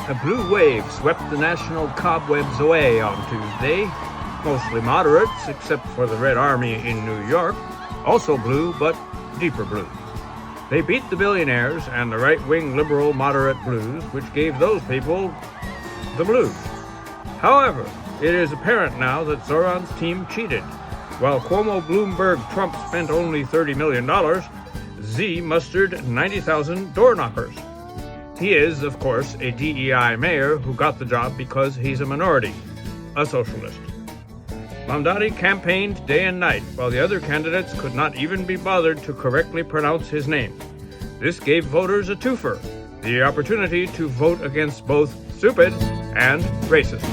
A blue wave swept the national cobwebs away on Tuesday. Mostly moderates, except for the Red Army in New York. Also blue, but deeper blue. They beat the billionaires and the right-wing liberal moderate blues, which gave those people the blues. However, it is apparent now that Zoran's team cheated. While Cuomo, Bloomberg, Trump spent only $30 million, Z mustered 90,000 door knockers. He is, of course, a DEI mayor who got the job because he's a minority, a socialist. Mamdani campaigned day and night, while the other candidates could not even be bothered to correctly pronounce his name. This gave voters a twofer, the opportunity to vote against both stupid and racist.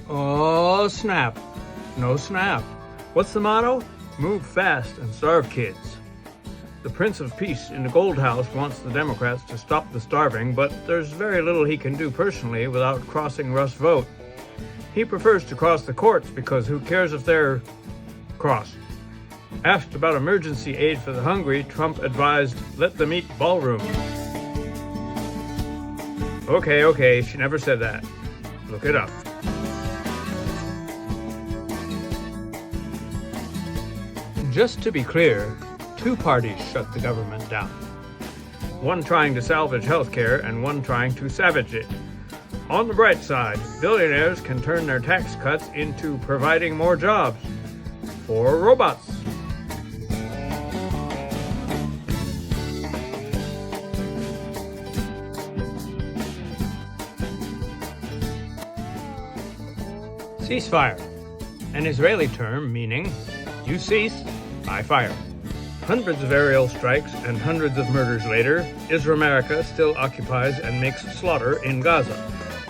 Oh, snap. No snap. What's the motto? Move fast and starve kids. The Prince of Peace in the Gold House wants the Democrats to stop the starving, but there's very little he can do personally without crossing Russ' vote. He prefers to cross the courts because who cares if they're crossed? Asked about emergency aid for the hungry, Trump advised, let them eat ballroom. Okay, she never said that. Look it up. Just to be clear, two parties shut the government down. One trying to salvage healthcare and one trying to savage it. On the bright side, billionaires can turn their tax cuts into providing more jobs for robots. Ceasefire, an Israeli term meaning you cease, I fire. Hundreds of aerial strikes and hundreds of murders later, Israel still occupies and makes slaughter in Gaza,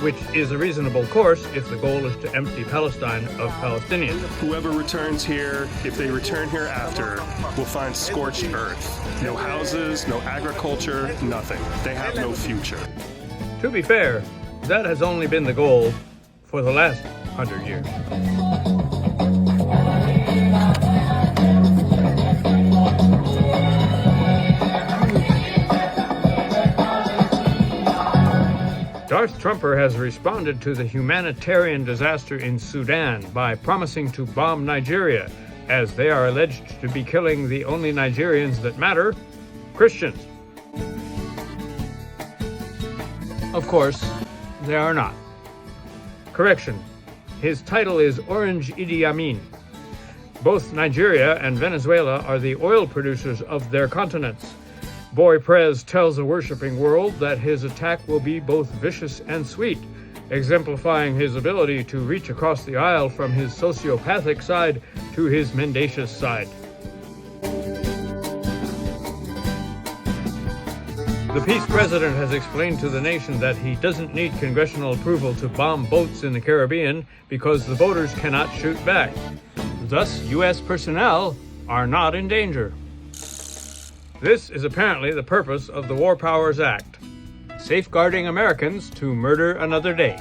which is a reasonable course if the goal is to empty Palestine of Palestinians. Whoever returns here, if they return here after, will find scorched earth. No houses, no agriculture, nothing. They have no future. To be fair, that has only been the goal for the last 100 years. Darth Trumper has responded to the humanitarian disaster in Sudan by promising to bomb Nigeria, as they are alleged to be killing the only Nigerians that matter, Christians. Of course, they are not. Correction, his title is Orange Idi Amin. Both Nigeria and Venezuela are the oil producers of their continents. Boy Prez tells a worshipping world that his attack will be both vicious and sweet, exemplifying his ability to reach across the aisle from his sociopathic side to his mendacious side. The peace president has explained to the nation that he doesn't need congressional approval to bomb boats in the Caribbean because the boaters cannot shoot back. Thus, U.S. personnel are not in danger. This is apparently the purpose of the War Powers Act, safeguarding Americans to murder another day.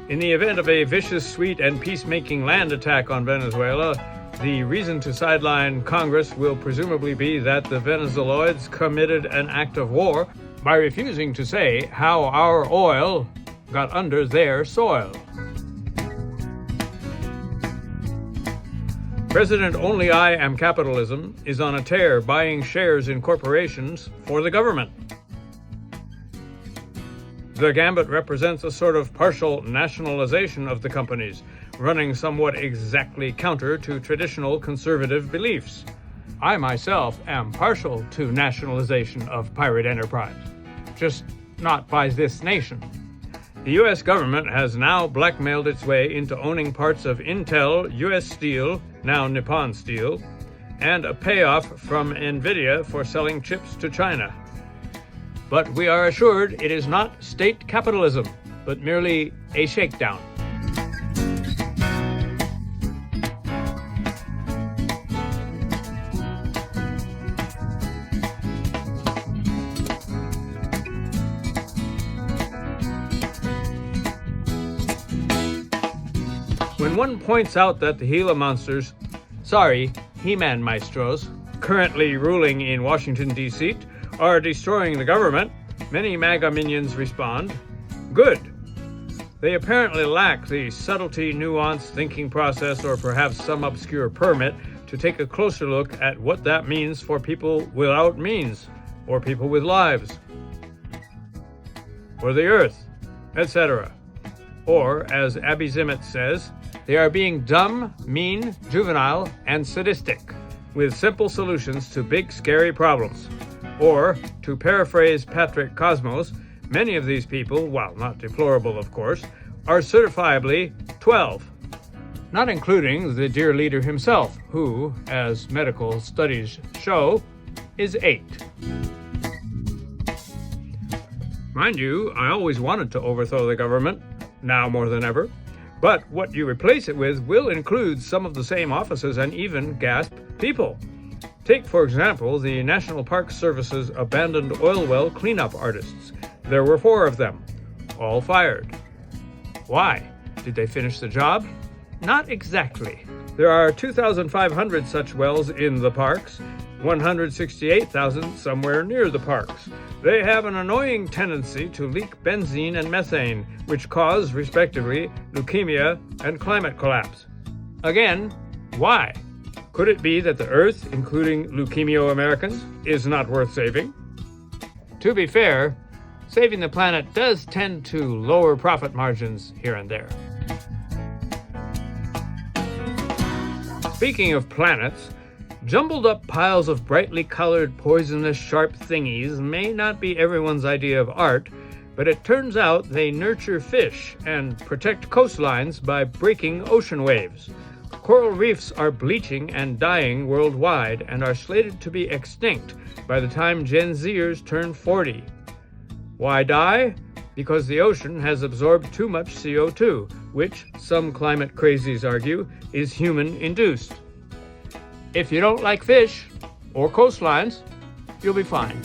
In the event of a vicious, sweet, and peacemaking land attack on Venezuela, the reason to sideline Congress will presumably be that the Venezuelans committed an act of war by refusing to say how our oil got under their soil. President Only I Am Capitalism is on a tear buying shares in corporations for the government. The gambit represents a sort of partial nationalization of the companies, running somewhat exactly counter to traditional conservative beliefs. I myself am partial to nationalization of pirate enterprise, just not by this nation. The U.S. government has now blackmailed its way into owning parts of Intel, U.S. Steel, now Nippon Steel, and a payoff from NVIDIA for selling chips to China. But we are assured it is not state capitalism, but merely a shakedown. When one points out that the Gila monsters Sorry, He-Man maestros, currently ruling in Washington, D.C., are destroying the government. Many MAGA minions respond, good. They apparently lack the subtlety, nuanced thinking process, or perhaps some obscure permit to take a closer look at what that means for people without means, or people with lives, or the earth, etc. Or, as Abby Zimmett says, they are being dumb, mean, juvenile, and sadistic, with simple solutions to big, scary problems. Or, to paraphrase Patrick Cosmos, many of these people, while not deplorable of course, are certifiably 12. Not including the dear leader himself, who, as medical studies show, is 8. Mind you, I always wanted to overthrow the government, now more than ever. But what you replace it with will include some of the same offices and even, gasp, people. Take, for example, the National Park Service's abandoned oil well cleanup artists. There were 4 of them, all fired. Why? Did they finish the job? Not exactly. There are 2,500 such wells in the parks, 168,000 somewhere near the parks. They have an annoying tendency to leak benzene and methane, which cause, respectively, leukemia and climate collapse. Again, why? Could it be that the Earth, including leukemio-Americans, is not worth saving? To be fair, saving the planet does tend to lower profit margins here and there. Speaking of planets, jumbled up piles of brightly colored, poisonous, sharp thingies may not be everyone's idea of art, but it turns out they nurture fish and protect coastlines by breaking ocean waves. Coral reefs are bleaching and dying worldwide and are slated to be extinct by the time Gen Zers turn 40. Why die? Because the ocean has absorbed too much CO2, which, some climate crazies argue, is human-induced. If you don't like fish or coastlines, you'll be fine.